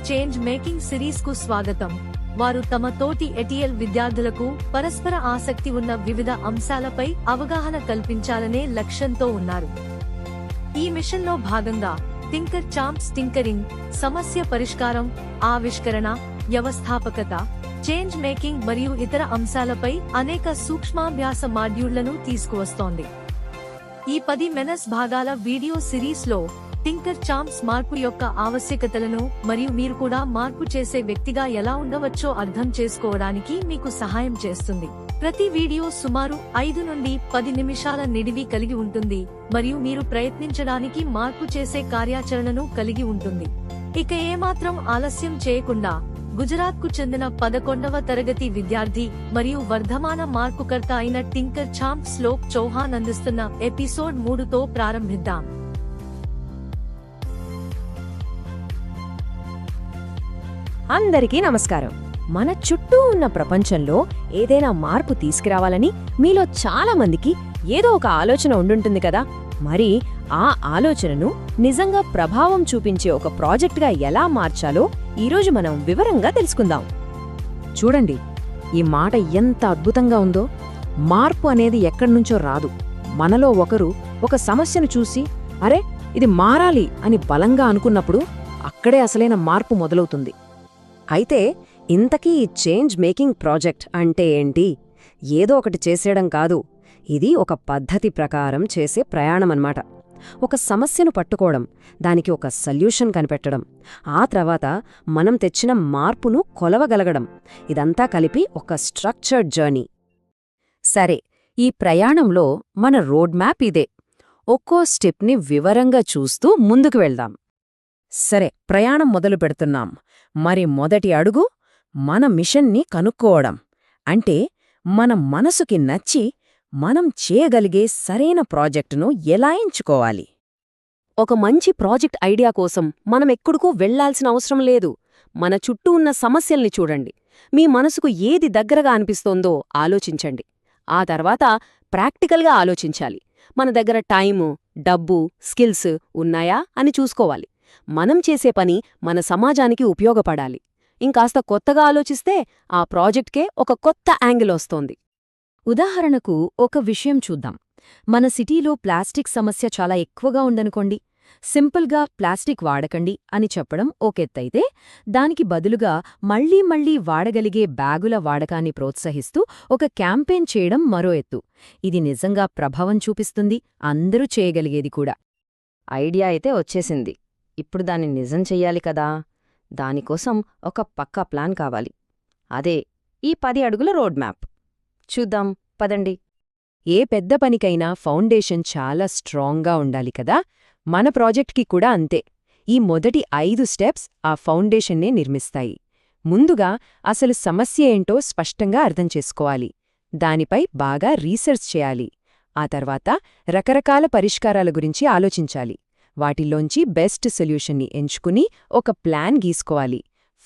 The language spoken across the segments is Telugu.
చేంజ్ మేకింగ్ సిరీస్ కు స్వాగతం. వారు తమ తోటి ఎటిఎల్ విద్యార్థులకు పరస్పర ఆసక్తి ఉన్న వివిధ అంశాలపై అవగాహన కల్పించాలనే లక్ష్యంతో ఉన్నారు. ఈ మిషన్ లో భాగంగా టింకర్ చాంప్స్ టింకరింగ్, సమస్య పరిష్కారం, ఆవిష్కరణ, వ్యవస్థాపకత, చేంజ్ మేకింగ్ మరియు ఇతర అంశాలపై అనేక సూక్ష్మాభ్యాస మాడ్యూళ్లను తీసుకువస్తోంది. ఈ 10 మెనస్ భాగాల వీడియో సిరీస్ లో టింకర్ చాంప్స్ మార్పు యొక్క ఆవశ్యకతలను మరియు మీరు కూడా మార్పు చేసే వ్యక్తిగా ఎలా ఉండవచ్చో అర్థం చేసుకోవడానికి మీకు సహాయం చేస్తుంది. ప్రతి వీడియో సుమారు 5 నుండి 10 నిమిషాల నిడివి కలిగి ఉంటుంది మరియు మీరు ప్రయత్నించడానికి మార్పు చేసే కార్యాచరణను కలిగి ఉంటుంది. ఇక ఏమాత్రం ఆలస్యం చేయకుండా గుజరాత్కు చెందిన 11వ తరగతి విద్యార్థి మరియు వర్ధమాన మార్పుకర్త అయిన టింకర్ చాంప్ శ్లోక్ చౌహాన్ అందిస్తున్న ఎపిసోడ్ 3తో ప్రారంభిద్దాం. అందరికీ నమస్కారం. మన చుట్టూ ఉన్న ప్రపంచంలో ఏదైనా మార్పు తీసుకురావాలని మీలో చాలా మందికి ఏదో ఒక ఆలోచన ఉండుంటుంది కదా. మరి ఆ ఆలోచనను నిజంగా ప్రభావం చూపించే ఒక ప్రాజెక్ట్గా ఎలా మార్చాలో ఈరోజు మనం వివరంగా తెలుసుకుందాం. చూడండి, ఈ మాట ఎంత అద్భుతంగా ఉందో. మార్పు అనేది ఎక్కడ్నుంచో రాదు. మనలో ఒకరు ఒక సమస్యను చూసి అరే ఇది మారాలి అని బలంగా అనుకున్నప్పుడు అక్కడే అసలైన మార్పు మొదలవుతుంది. అయితే ఇంతకీ ఈ చేంజ్ మేకింగ్ ప్రాజెక్ట్ అంటే ఏంటి? ఏదో ఒకటి చేసేయడం కాదు. ఇది ఒక పద్ధతి ప్రకారం చేసే ప్రయాణమన్నమాట. ఒక సమస్యను పట్టుకోవడం, దానికి ఒక సొల్యూషన్ కనిపెట్టడం, ఆ తర్వాత మనం తెచ్చిన మార్పును కొలవగలగడం, ఇదంతా కలిపి ఒక స్ట్రక్చర్డ్ జర్నీ. సరే, ఈ ప్రయాణంలో మన రోడ్ మ్యాప్ ఇదే. ఒక్కో స్టెప్ని వివరంగా చూస్తూ ముందుకు వెళ్దాం. సరే, ప్రయాణం మొదలు పెడుతున్నాం. మరి మొదటి అడుగు మన మిషన్ని కనుక్కోవడం. అంటే మన మనసుకి నచ్చి మనం చేయగలిగే సరైన ప్రాజెక్టును ఎలా ఎంచుకోవాలి. ఒక మంచి ప్రాజెక్ట్ ఐడియా కోసం మనం ఎక్కడికో వెళ్లాల్సిన అవసరం లేదు. మన చుట్టూ ఉన్న సమస్యల్ని చూడండి. మీ మనసుకు ఏది దగ్గరగా అనిపిస్తోందో ఆలోచించండి. ఆ తర్వాత ప్రాక్టికల్గా ఆలోచించాలి. మన దగ్గర టైము, డబ్బు, స్కిల్స్ ఉన్నాయా అని చూసుకోవాలి. మనం చేసే పని మన సమాజానికి ఉపయోగపడాలి. ఇంకాస్త కొత్తగా ఆలోచిస్తే ఆ ప్రాజెక్ట్కే ఒక కొత్త యాంగిల్ వస్తోంది. ఉదాహరణకు ఒక విషయం చూద్దాం. మన సిటీలో ప్లాస్టిక్ సమస్య చాలా ఎక్కువగా ఉందనుకోండి. సింపుల్గా ప్లాస్టిక్ వాడకండి అని చెప్పడం ఒకెత్తైతే, దానికి బదులుగా మళ్లీ మళ్లీ వాడగలిగే బ్యాగుల వాడకాన్ని ప్రోత్సహిస్తూ ఒక క్యాంపెయిన్ చేయడం మరో ఎత్తు. ఇది నిజంగా ప్రభావం చూపిస్తుంది, అందరూ చేయగలిగేది కూడా. ఐడియా అయితే వచ్చేసింది. ఇప్పుడు దాన్ని నిజం చెయ్యాలి కదా. దానికోసం ఒక పక్కా ప్లాన్ కావాలి. అదే ఈ 10 అడుగుల రోడ్ మ్యాప్. చూద్దాం పదండి. ఏ పెద్ద పనికైనా ఫౌండేషన్ చాలా స్ట్రాంగ్గా ఉండాలి కదా. మన ప్రాజెక్ట్కి కూడా అంతే. ఈ మొదటి 5 స్టెప్స్ ఆ ఫౌండేషన్నే నిర్మిస్తాయి. ముందుగా అసలు సమస్య ఏంటో స్పష్టంగా అర్థం చేసుకోవాలి. దానిపై బాగా రీసెర్చ్ చేయాలి. ఆ తర్వాత రకరకాల పరిష్కారాల గురించి ఆలోచించాలి. వాటిల్లోంచి బెస్ట్ సొల్యూషన్ని ఎంచుకుని ఒక ప్లాన్ గీసుకోవాలి.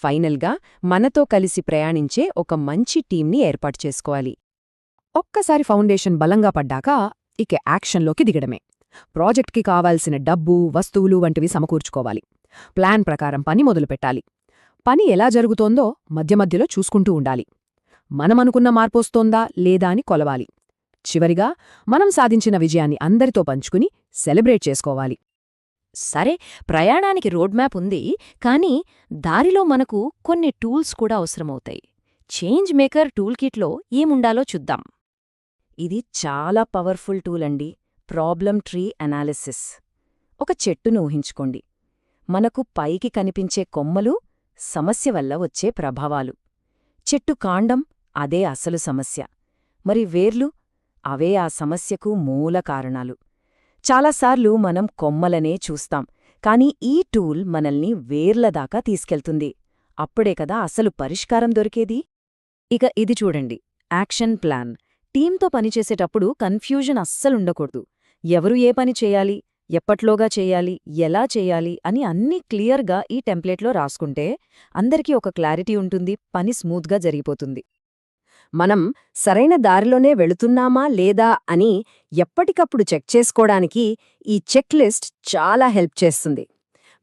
ఫైనల్గా మనతో కలిసి ప్రయాణించే ఒక మంచి టీంని ఏర్పాటు చేసుకోవాలి. ఒక్కసారి ఫౌండేషన్ బలంగా పడ్డాక ఇక యాక్షన్లోకి దిగడమే. ప్రాజెక్ట్కి కావాల్సిన డబ్బు, వస్తువులు వంటివి సమకూర్చుకోవాలి. ప్లాన్ ప్రకారం పని మొదలుపెట్టాలి. పని ఎలా జరుగుతోందో మధ్య మధ్యలో చూసుకుంటూ ఉండాలి. మనమనుకున్న మార్పొస్తోందా లేదా అని కొలవాలి. చివరిగా మనం సాధించిన విజయాన్ని అందరితో పంచుకుని సెలబ్రేట్ చేసుకోవాలి. సరే, ప్రయాణానికి రోడ్ మ్యాప్ ఉంది, కానీ దారిలో మనకు కొన్ని టూల్స్ కూడా అవసరమవుతాయి. చేంజ్ మేకర్ టూల్ కిట్లో ఏముండాలో చూద్దాం. ఇది చాలా పవర్ఫుల్ టూల్ అండి. Problem tree analysis. ఒక చెట్టును ఊహించుకోండి. మనకు పైకి కనిపించే కొమ్మలు సమస్య వల్ల వచ్చే ప్రభావాలు. చెట్టు కాండం అదే అసలు సమస్య. మరి వేర్లు అవే ఆ సమస్యకు మూల కారణాలు. చాలాసార్లు మనం కొమ్మలనే చూస్తాం, కానీ ఈ టూల్ మనల్ని వేర్లదాకా తీసుకెళ్తుంది. అప్పుడే కదా అసలు పరిష్కారం దొరికేది. ఇక ఇది చూడండి, యాక్షన్ ప్లాన్. టీంతో పనిచేసేటప్పుడు కన్ఫ్యూజన్ అస్సలుండకూడదు. ఎవరు ఏ పని చేయాలి, ఎప్పట్లోగా చేయాలి, ఎలా చేయాలి అని అన్నీ క్లియర్గా ఈ టెంప్లెట్లో రాసుకుంటే అందరికీ ఒక క్లారిటీ ఉంటుంది. పని స్మూత్గా జరిగిపోతుంది. మనం సరైన దారిలోనే వెళుతున్నామా లేదా అని ఎప్పటికప్పుడు చెక్ చేసుకోవడానికి ఈ చెక్ లిస్ట్ చాలా హెల్ప్ చేస్తుంది.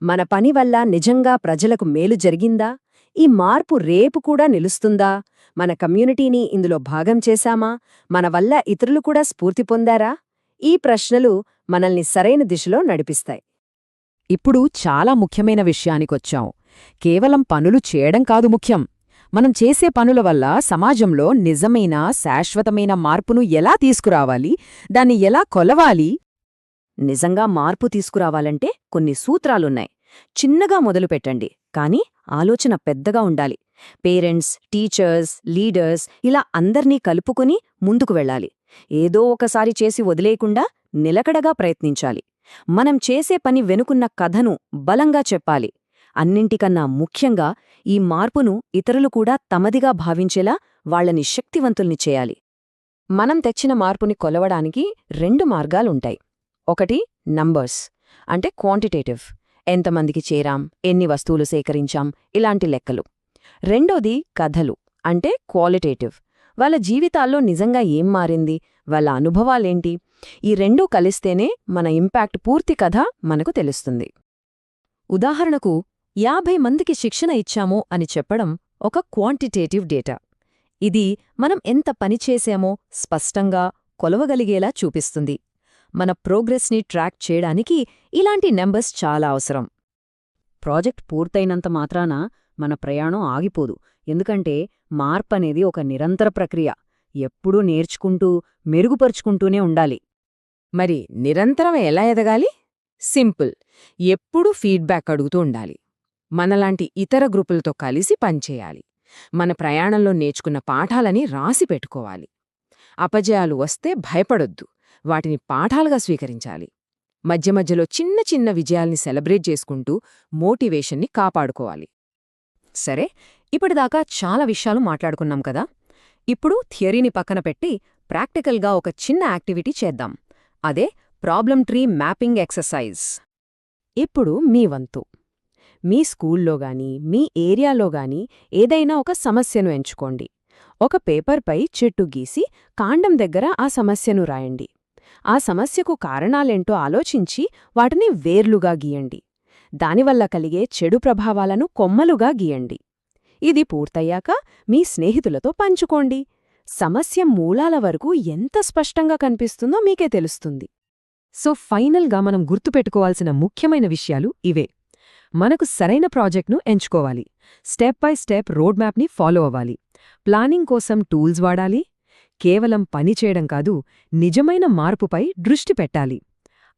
మన పని వల్ల నిజంగా ప్రజలకు మేలు జరిగిందా? ఈ మార్పు రేపు కూడా నిలుస్తుందా? మన కమ్యూనిటీని ఇందులో భాగం చేశామా? మన వల్ల ఇతరులు కూడా స్ఫూర్తి పొందారా? ఈ ప్రశ్నలు మనల్ని సరైన దిశలో నడిపిస్తాయి. ఇప్పుడు చాలా ముఖ్యమైన విషయానికొచ్చాం. కేవలం పనులు చేయడం కాదు ముఖ్యం. మనం చేసే పనుల వల్ల సమాజంలో నిజమైన, శాశ్వతమైన మార్పును ఎలా తీసుకురావాలి, దాన్ని ఎలా కొలవాలి? నిజంగా మార్పు తీసుకురావాలంటే కొన్ని సూత్రాలున్నాయి. చిన్నగా మొదలుపెట్టండి, కానీ ఆలోచన పెద్దగా ఉండాలి. పేరెంట్స్, టీచర్స్, లీడర్స్ ఇలా అందర్నీ కలుపుకుని ముందుకు వెళ్ళాలి. ఏదో ఒకసారి చేసి వదిలేయకుండా నిలకడగా ప్రయత్నించాలి. మనం చేసే పని వెనుకున్న కథను బలంగా చెప్పాలి. అన్నింటికన్నా ముఖ్యంగా ఈ మార్పును ఇతరులు కూడా తమదిగా భావించేలా వాళ్లని శక్తివంతుల్ని చేయాలి. మనం తెచ్చిన మార్పుని కొలవడానికి 2 మార్గాలుంటాయి. ఒకటి నంబర్స్, అంటే క్వాంటిటేటివ్, ఎంతమందికి చేరాం, ఎన్ని వస్తువులు సేకరించాం, ఇలాంటి లెక్కలు. రెండోది కథలు, అంటే క్వాలిటేటివ్, వాళ్ళ జీవితాల్లో నిజంగా ఏం మారింది, వాళ్ళ అనుభవాలేంటి. ఈ రెండూ కలిస్తేనే మన ఇంపాక్ట్ పూర్తి కథ మనకు తెలుస్తుంది. ఉదాహరణకు 50 మందికి శిక్షణ ఇచ్చామో అని చెప్పడం ఒక క్వాంటిటేటివ్ డేటా. ఇది మనం ఎంత పనిచేశామో స్పష్టంగా కొలవగలిగేలా చూపిస్తుంది. మన ప్రోగ్రెస్ని ట్రాక్ చేయడానికి ఇలాంటి నెంబర్స్ చాలా అవసరం. ప్రాజెక్ట్ పూర్తయినంత మాత్రాన మన ప్రయాణం ఆగిపోదు. ఎందుకంటే మార్పనేది ఒక నిరంతర ప్రక్రియ. ఎప్పుడూ నేర్చుకుంటూ, మెరుగుపరుచుకుంటూనే ఉండాలి. మరి నిరంతరం ఎలా ఎదగాలి? సింపుల్, ఎప్పుడూ ఫీడ్బ్యాక్ అడుగుతూ ఉండాలి. మనలాంటి ఇతర గ్రూపులతో కలిసి పనిచేయాలి. మన ప్రయాణంలో నేర్చుకున్న పాఠాలని రాసి పెట్టుకోవాలి. అపజయాలు వస్తే భయపడొద్దు, వాటిని పాఠాలుగా స్వీకరించాలి. మధ్య మధ్యలో చిన్న చిన్న విజయాల్ని సెలబ్రేట్ చేసుకుంటూ మోటివేషన్ని కాపాడుకోవాలి. సరే, ఇప్పటిదాకా చాలా విషయాలు మాట్లాడుకున్నాం కదా. ఇప్పుడు థియరీని పక్కన పెట్టి ప్రాక్టికల్గా ఒక చిన్న యాక్టివిటీ చేద్దాం. అదే ప్రాబ్లమ్ ట్రీ మ్యాపింగ్ ఎక్సర్సైజ్. ఇప్పుడు మీ వంతు. మీ స్కూల్లో గాని, మీ ఏరియాలో గాని ఏదైనా ఒక సమస్యను ఎంచుకోండి. ఒక పేపర్పై చెట్టు గీసి కాండం దగ్గర ఆ సమస్యను రాయండి. ఆ సమస్యకు కారణాలేంటో ఆలోచించి వాటిని వేర్లుగా గీయండి. దానివల్ల కలిగే చెడు ప్రభావాలను కొమ్మలుగా గీయండి. ఇది పూర్తయ్యాక మీ స్నేహితులతో పంచుకోండి. సమస్య మూలాల వరకు ఎంత స్పష్టంగా కనిపిస్తుందో మీకే తెలుస్తుంది. సో ఫైనల్గా మనం గుర్తుపెట్టుకోవాల్సిన ముఖ్యమైన విషయాలు ఇవే. మనకు సరైన ప్రాజెక్ట్ను ఎంచుకోవాలి. స్టెప్ బై స్టెప్ రోడ్ మ్యాప్ని ఫాలో అవ్వాలి. ప్లానింగ్ కోసం టూల్స్ వాడాలి. కేవలం పని చేయడం కాదు, నిజమైన మార్పుపై దృష్టి పెట్టాలి.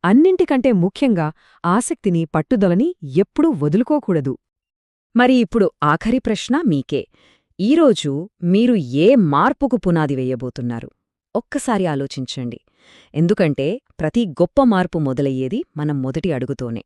అన్నింటికంటే ముఖ్యంగా ఆసక్తిని, పట్టుదలని ఎప్పుడూ వదులుకోకూడదు. మరి ఇప్పుడు ఆఖరి ప్రశ్న మీకే. ఈరోజు మీరు ఏ మార్పుకు పునాది వేయబోతున్నారు? ఒక్కసారి ఆలోచించండి. ఎందుకంటే ప్రతి గొప్ప మార్పు మొదలయ్యేది మనం మొదటి అడుగుతోనే.